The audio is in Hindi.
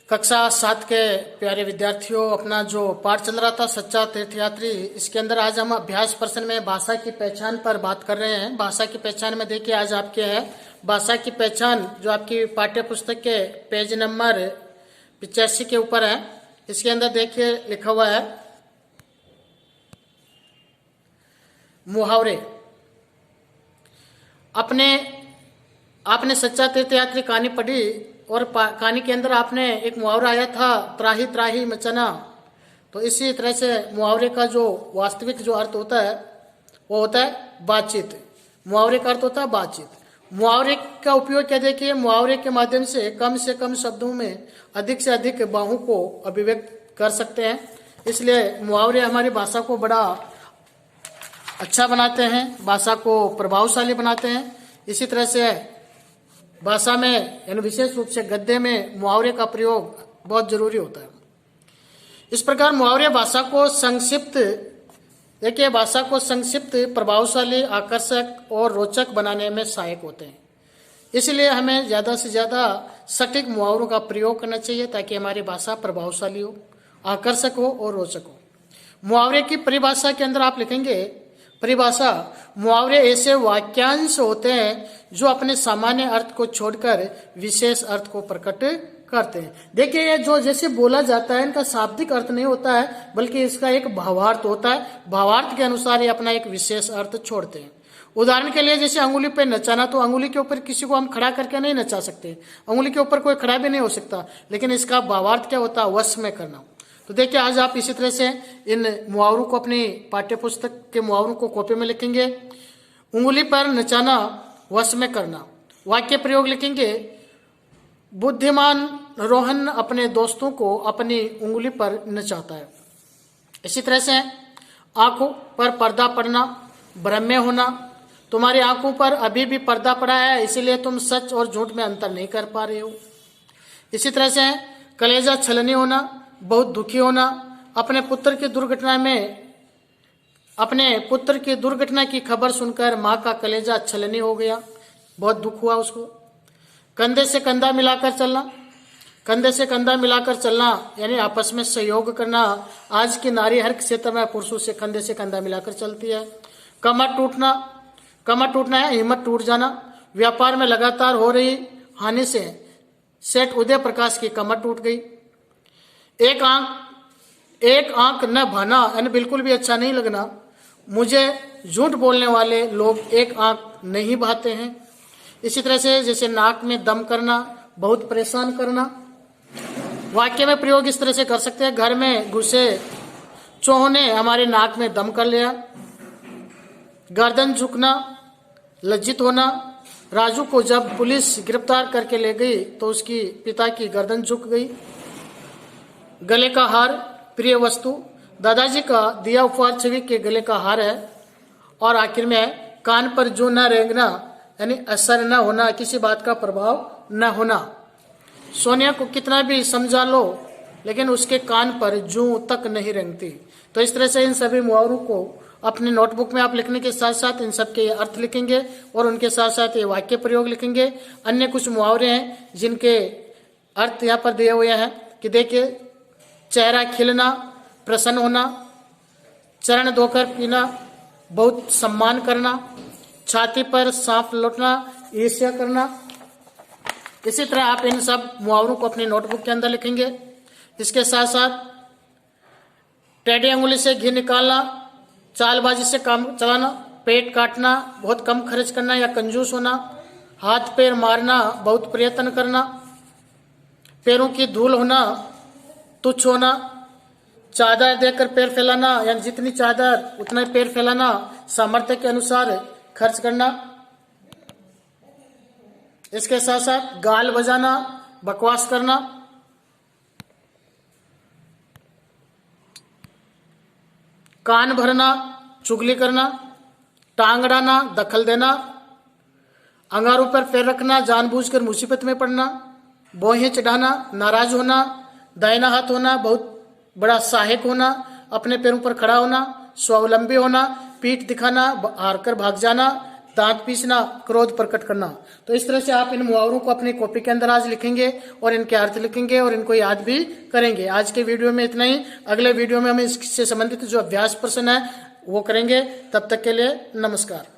कक्षा 7 के प्यारे विद्यार्थियों, अपना जो पाठ चल रहा था सच्चा तीर्थयात्री, इसके अंदर आज हम अभ्यास प्रश्न में भाषा की पहचान पर बात कर रहे हैं। भाषा की पहचान में देखिए आज आपके है भाषा की पहचान, जो आपकी पाठ्य पुस्तक के पेज नंबर 85 के ऊपर है। इसके अंदर देखिए लिखा हुआ है मुहावरे। आपने सच्चा तीर्थयात्री कहानी पढ़ी और कहानी के अंदर आपने एक मुहावरा आया था, त्राही त्राही मचना। तो इसी तरह से मुहावरे का जो वास्तविक जो अर्थ होता है वो होता है बातचीत। मुहावरे का अर्थ होता है बातचीत। मुहावरे का उपयोग क्या, देखिए मुहावरे के माध्यम से कम शब्दों में अधिक से अधिक बाहों को अभिव्यक्त कर सकते हैं। इसलिए मुहावरे हमारी भाषा को बड़ा अच्छा बनाते हैं, भाषा को प्रभावशाली बनाते हैं। इसी तरह से भाषा में यानी विशेष रूप से गद्य में मुहावरे का प्रयोग बहुत जरूरी होता है। इस प्रकार मुहावरे भाषा को संक्षिप्त, देखिए भाषा को संक्षिप्त, प्रभावशाली, आकर्षक और रोचक बनाने में सहायक होते हैं। इसलिए हमें ज़्यादा से ज़्यादा सटीक मुहावरों का प्रयोग करना चाहिए ताकि हमारी भाषा प्रभावशाली हो, आकर्षक हो और रोचक हो। मुहावरे की परिभाषा के अंदर आप लिखेंगे परिभाषा, मुहावरे ऐसे वाक्यांश होते हैं जो अपने सामान्य अर्थ को छोड़कर विशेष अर्थ को प्रकट करते हैं। देखिए ये जो जैसे बोला जाता है, इनका शाब्दिक अर्थ नहीं होता है बल्कि इसका एक भावार्थ होता है। भावार्थ के अनुसार ये अपना एक विशेष अर्थ छोड़ते हैं। उदाहरण के लिए जैसे अंगुली पे नचाना, तो अंगुली के ऊपर किसी को हम खड़ा करके नहीं नचा सकते, अंगुली के ऊपर कोई खड़ा भी नहीं हो सकता, लेकिन इसका भावार्थ क्या होता है, वश में करना। तो देखिए आज आप इसी तरह से इन मुहावरों को अपनी पाठ्य पुस्तक के मुहावरों को कॉपी में लिखेंगे। उंगली पर नचाना, वश में करना। वाक्य प्रयोग लिखेंगे, बुद्धिमान रोहन अपने दोस्तों को अपनी उंगली पर नचाता है। इसी तरह से आंखों पर पर्दा पड़ना, भ्रम में होना, तुम्हारी आंखों पर अभी भी पर्दा पड़ा है इसलिए तुम सच और झूठ में अंतर नहीं कर पा रहे हो। इसी तरह से कलेजा छलनी होना, बहुत दुखी होना, अपने पुत्र की दुर्घटना की खबर सुनकर माँ का कलेजा छलनी हो गया, बहुत दुख हुआ उसको। कंधे से कंधा मिलाकर चलना यानी आपस में सहयोग करना। आज की नारी हर क्षेत्र में पुरुषों से कंधा मिलाकर चलती है। कमर टूटना है हिम्मत टूट जाना। व्यापार में लगातार हो रही हानि से सेठ उदय प्रकाश की कमर टूट गई। एक आंख न भाना यानी बिल्कुल भी अच्छा नहीं लगना। मुझे झूठ बोलने वाले लोग एक आंख नहीं भाते हैं। इसी तरह से जैसे नाक में दम करना, बहुत परेशान करना। वाक्य में प्रयोग इस तरह से कर सकते हैं, घर में घुसे चूहों ने हमारे नाक में दम कर लिया। गर्दन झुकना, लज्जित होना। राजू को जब पुलिस गिरफ्तार करके ले गई तो उसकी पिता की गर्दन झुक गई। गले का हार, प्रिय वस्तु, दादाजी का दिया उपहार छवि के गले का हार है। और आखिर में है कान पर जू न रेंगना यानी असर न होना, किसी बात का प्रभाव न होना। सोनिया को कितना भी समझा लो लेकिन उसके कान पर जू तक नहीं रेंगती। तो इस तरह से इन सभी मुहावरों को अपने नोटबुक में आप लिखने के साथ साथ इन सब के अर्थ लिखेंगे और उनके साथ साथ ये वाक्य प्रयोग लिखेंगे। अन्य कुछ मुहावरे हैं जिनके अर्थ यहाँ पर दिए हुए हैं कि देखिए, चेहरा खिलना, प्रसन्न होना, चरण धोकर पीना, बहुत सम्मान करना, छाती पर सांप लौटना, ईर्ष्या करना। इसी तरह आप इन सब मुहावरों को अपनी नोटबुक के अंदर लिखेंगे। इसके साथ साथ टेढ़ी अंगुली से घी निकालना, चालबाजी से काम चलाना, पेट काटना, बहुत कम खर्च करना या कंजूस होना, हाथ पैर मारना, बहुत प्रयत्न करना, पैरों की धूल होना, तुच्छ होना, चादर देकर पैर फैलाना यानी जितनी चादर उतना ही पैर फैलाना, सामर्थ्य के अनुसार खर्च करना। इसके साथ साथ गाल बजाना, बकवास करना, कान भरना, चुगली करना, टांग अड़ाना, दखल देना, अंगारों पर पैर रखना, जानबूझकर मुसीबत में पड़ना, बोहें चढ़ाना, नाराज होना, दाहिना हाथ होना, बहुत बड़ा सहायक होना, अपने पैरों पर खड़ा होना, स्वावलंबी होना, पीठ दिखाना, हार कर भाग जाना, दांत पीसना, क्रोध प्रकट करना। तो इस तरह से आप इन मुहावरों को अपनी कॉपी के अंदर आज लिखेंगे और इनके अर्थ लिखेंगे और इनको याद भी करेंगे। आज के वीडियो में इतना ही। अगले वीडियो में हम इससे संबंधित जो अभ्यास प्रश्न है वो करेंगे। तब तक के लिए नमस्कार।